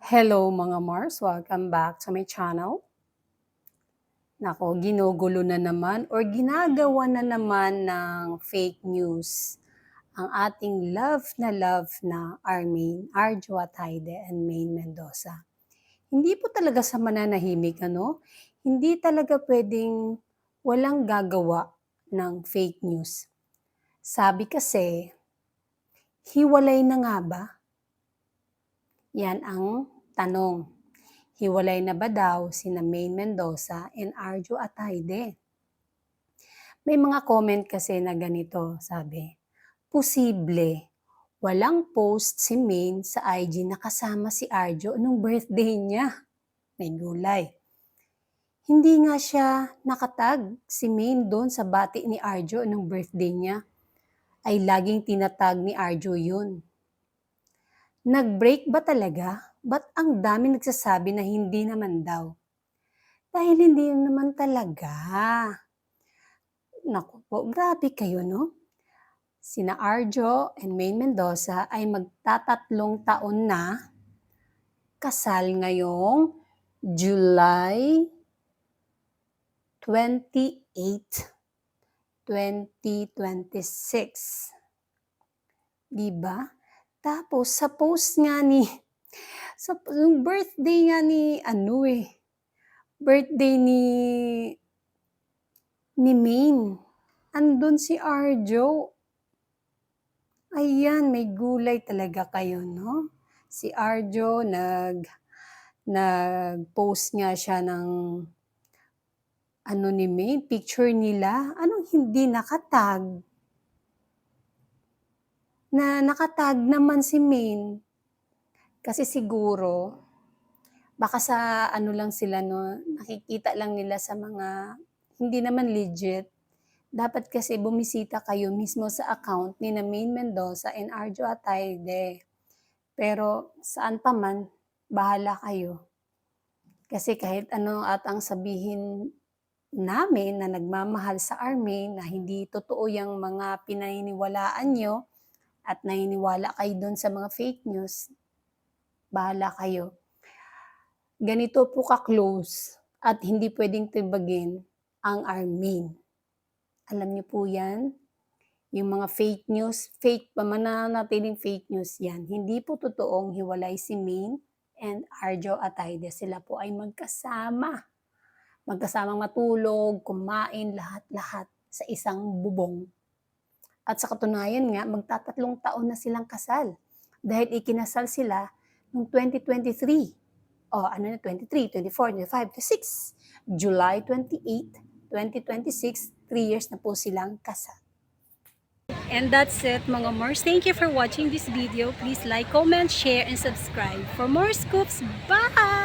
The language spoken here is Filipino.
Hello mga Mars, welcome back to my channel. Nako, ginugulo na naman or ginagawa na naman ng fake news ang ating love na Armin, Arjo Atayde and Maine Mendoza. Hindi po talaga sa mananahimik, ano? Hindi talaga pwedeng walang gagawa ng fake news. Sabi kasi, hiwalay na nga ba? Yan ang tanong. Hiwalay na ba daw sina Maine Mendoza and Arjo Atayde? May mga comment kasi na ganito, sabi, posible, walang post si Maine sa IG na kasama si Arjo nung birthday niya. May gulay. Hindi nga siya nakatag si Maine doon sa bati ni Arjo nung birthday niya. Ay laging tinatag ni Arjo yun. Nag-break ba talaga? Ba't ang dami nagsasabi na hindi naman daw? Dahil hindi naman talaga. Naku po, grabe kayo, no? Sina Arjo and Maine Mendoza ay magtatatlong taon na kasal ngayong July 28, 2026. Diba? Tapos sa post nga yung birthday nga birthday ni Maine, andun si Arjo. Ayan, may gulay talaga kayo, no? Si Arjo nag-post nga siya ng ni Maine, picture nila. Anong hindi nakatag? Na nakatag naman si Maine. Kasi siguro, baka sa lang sila, no? Nakikita lang nila sa mga hindi naman legit. Dapat kasi bumisita kayo mismo sa account ni Maine Mendoza and Arjo Atayde. Pero saan pa man, bahala kayo. Kasi kahit ano at ang sabihin namin na nagmamahal sa Armin, na hindi totoo yung mga pinaniniwalaan nyo at naniniwala kayo doon sa mga fake news, bahala kayo. Ganito po ka-close at hindi pwedeng tibagin ang Armin. Alam niyo po yan? Yung mga fake news, mananatiling fake news yan. Hindi po totoong hiwalay si Maine and Arjo Atayde. Sila po ay magkasamang matulog, kumain, lahat-lahat sa isang bubong. At sa katunayan nga, magtatatlong taon na silang kasal. Dahil ikinasal sila noong 2023. 23, 24, 25, 26. July 28, 2026, 3 years na po silang kasal. And that's it mga Mars. Thank you for watching this video. Please like, comment, share, and subscribe for more scoops. Bye!